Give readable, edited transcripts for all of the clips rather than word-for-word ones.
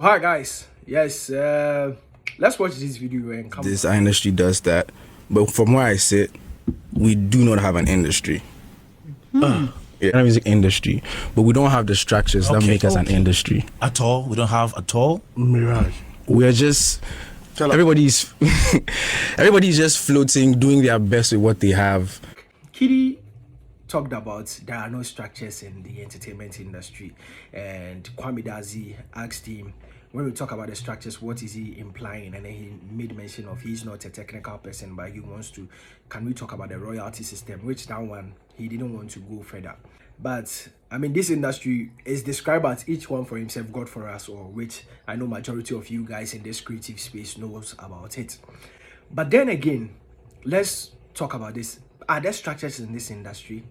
Hi guys, yes, let's watch this video and come. This industry does that, but from where I sit, we do not have an industry. Yeah, music industry, but we don't have the structures that make us an industry at all. We don't have at all. Mirage. We're just everybody's everybody's just floating, doing their best with what they have. Kidi talked about there are no structures in the entertainment industry, and Kwame Dazi asked him, when we talk about the structures, what is he implying? And then he made mention of he's not a technical person, but he wants to, can we talk about the royalty system, which that one he didn't want to go further. But I mean, this industry is described as each one for himself, God for us, or which I know majority of you guys in this creative space knows about it. But then again, let's talk about this. Are there structures in this industry?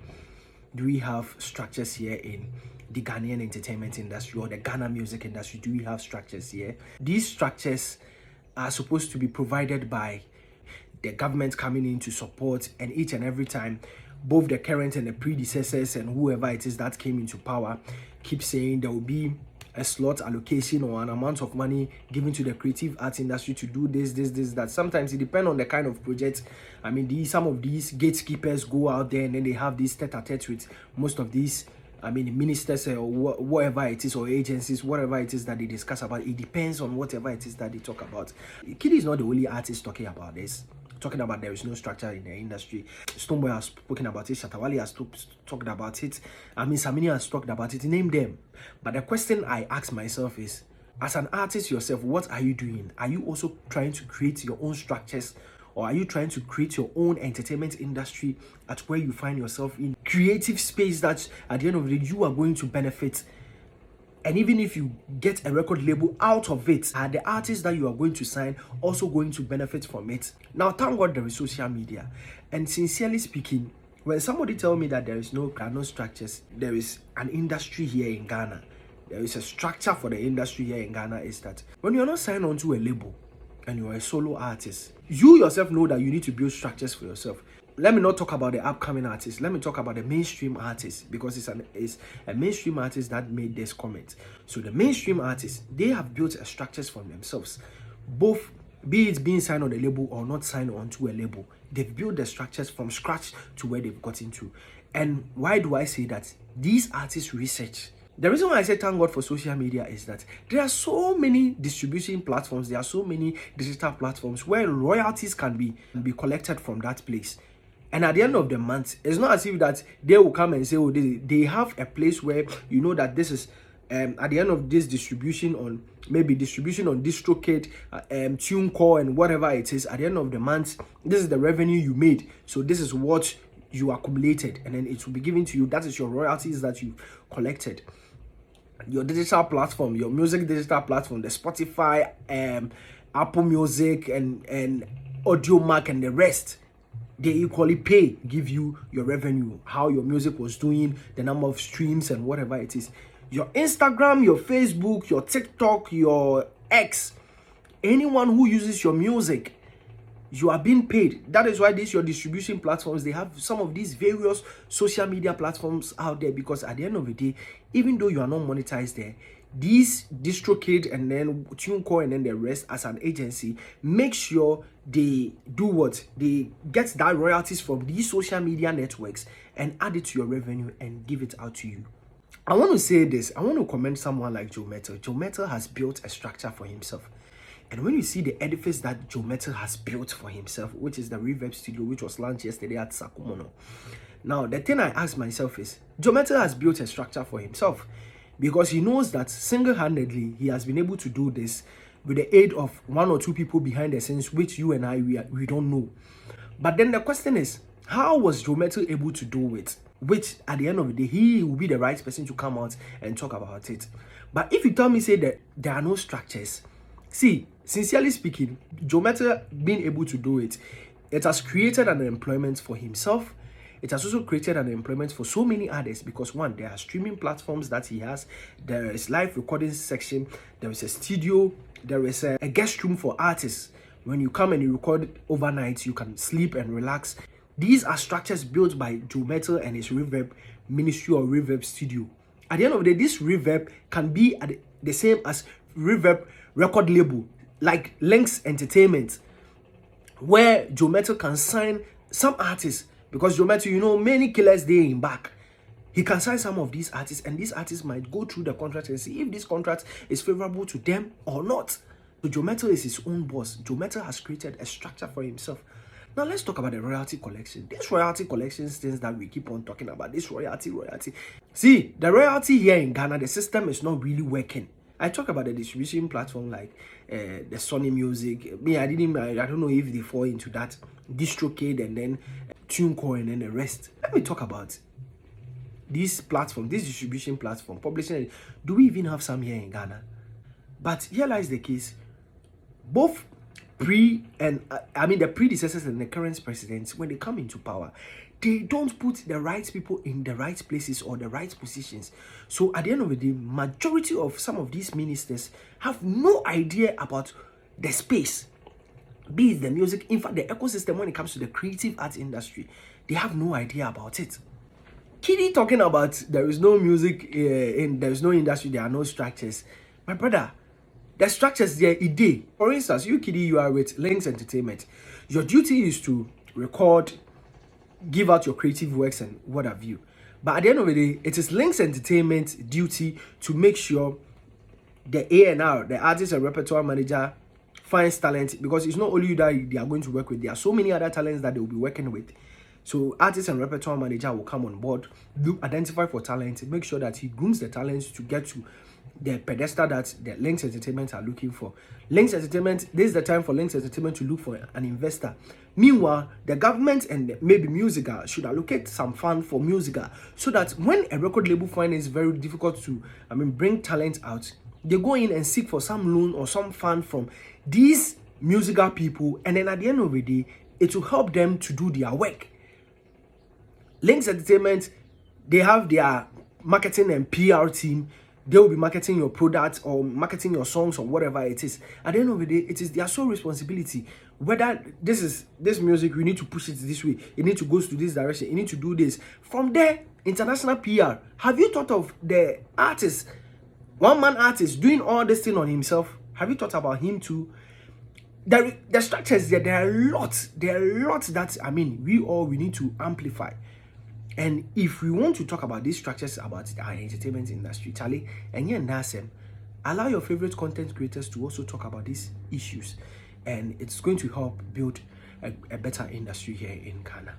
Do we have structures here in the Ghanaian entertainment industry or the Ghana music industry? Do we have structures here? These structures are supposed to be provided by the government coming in to support, and each and every time both the current and the predecessors and whoever it is that came into power keep saying there will be a slot allocation or an amount of money given to the creative arts industry to do this, that. Sometimes it depends on the kind of project. I mean, some of these gatekeepers go out there and then they have these tete-a-tete with most of these, I mean, ministers or whatever it is, or agencies, whatever it is that they discuss about. It depends on whatever it is that they talk about. Kidi is not the only artist talking about this. Talking about there is no structure in the industry. Stonebwoy has spoken about it. Shatta Wale has talked about it. I mean, signee has talked about it. Name them. But the question I ask myself is, as an artist yourself, what are you doing? Are you also trying to create your own structures? Or are you trying to create your own entertainment industry at where you find yourself in creative space that at the end of the day you are going to benefit? And even if you get a record label out of it, are the artists that you are going to sign also going to benefit from it? Now, thank God there is social media. And sincerely speaking, when somebody tell me that there is no structures, there is an industry here in Ghana. There is a structure for the industry here in Ghana, is that when you're not signed onto a label and you're a solo artist, you yourself know that you need to build structures for yourself. Let me not talk about the upcoming artists. Let me talk about the mainstream artists, because it's a mainstream artist that made this comment. So the mainstream artists, they have built structures for themselves. Both, be it being signed on a label or not signed onto a label, they've built the structures from scratch to where they've gotten to. And why do I say that? These artists research. The reason why I say thank God for social media is that there are so many distribution platforms, there are so many digital platforms where royalties can be collected from that place. And at the end of the month, it's not as if that they will come and say, oh, they have a place where you know that this is at the end of this distribution on maybe distribution on DistroKid, TuneCore, and whatever it is. At the end of the month, this is the revenue you made. So this is what you accumulated, and then it will be given to you. That is your royalties that you collected. Your digital platform, your music digital platform, the Spotify, Apple Music, and Audiomack, and the rest. They equally give you your revenue, how your music was doing, the number of streams and whatever it is. Your Instagram, your Facebook, your TikTok, your X, anyone who uses your music, you are being paid. That is why your distribution platforms, they have some of these various social media platforms out there, because at the end of the day, even though you are not monetized there, these DistroKid and then TuneCore and then the rest as an agency make sure they do what? They get that royalties from these social media networks and add it to your revenue and give it out to you. I want to say this. I want to commend someone like Joe Mettle. Joe Mettle has built a structure for himself. And when you see the edifice that Joe Mettle has built for himself, which is the Reverb Studio, which was launched yesterday at Sakumono. Now, the thing I ask myself is, Joe Mettle has built a structure for himself, because he knows that single-handedly he has been able to do this with the aid of one or two people behind the scenes, which you and I, we don't know. But then the question is, how was Joe Mettle able to do it? Which, at the end of the day, he will be the right person to come out and talk about it. But if you tell me, say that there are no structures, see, sincerely speaking, Joe Mettle being able to do it, it has created an employment for himself. It has also created an employment for so many others, because one, there are streaming platforms that he has, there is live recording section, there is a studio, there is a guest room for artists. When you come and you record overnight, you can sleep and relax. These are structures built by Joe Mettle and his Reverb Ministry or Reverb Studio. At the end of the day, this Reverb can be the same as reverb record label like Lynx Entertainment, where Joe Mettle can sign some artists, because Joe Mettle, you know, many killers they in back. He can sign some of these artists, and these artists might go through the contract and see if this contract is favorable to them or not. So Joe Mettle is his own boss. Joe Mettle has created a structure for himself. Now let's talk about the royalty collection. This royalty collection things that we keep on talking about, this royalty. See, the royalty here in Ghana, the system is not really working. I talk about the distribution platform like the Sony Music. Me, I don't know if they fall into that DistroKid and then TuneCore and then the rest. Let me talk about this platform, this distribution platform, publishing. Do we even have some here in Ghana? But here lies the case. Both the predecessors and the current presidents, when they come into power, they don't put the right people in the right places or the right positions. So at the end of the day, majority of some of these ministers have no idea about the space, be it the music, in fact the ecosystem when it comes to the creative arts industry. They have no idea about it. Kidi talking about there is no music there is no industry, there are no structures. My brother, the structures there, idea. For instance, you Kidi, you are with Lynx Entertainment. Your duty is to record, give out your creative works and what have you. But at the end of the day, it is Lynx Entertainment's duty to make sure the A&R, the artist and repertoire manager, finds talent, because it's not only you that they are going to work with. There are so many other talents that they will be working with. So artist and repertoire manager will come on board, identify for talent, make sure that he grooms the talents to get to the pedestal that the Lynx Entertainment are looking for. Lynx Entertainment, this is the time for Lynx Entertainment to look for an investor. Meanwhile, the government and maybe Musica should allocate some fund for Musica, so that when a record label finds it very difficult to, bring talent out, they go in and seek for some loan or some fund from these Musica people, and then at the end of the day, it will help them to do their work. Lynx Entertainment, they have their marketing and PR team. They will be marketing your product or marketing your songs or whatever it is. At the end of the day, it is their sole responsibility. Whether this music, you need to push it this way, you need to go to this direction, you need to do this. From there, international PR. Have you thought of the artist, one-man artist doing all this thing on himself? Have you thought about him too? The structures there are lots that we need to amplify. And if we want to talk about these structures about our entertainment industry, Charlie, and allow your favorite content creators to also talk about these issues, and it's going to help build a better industry here in Ghana.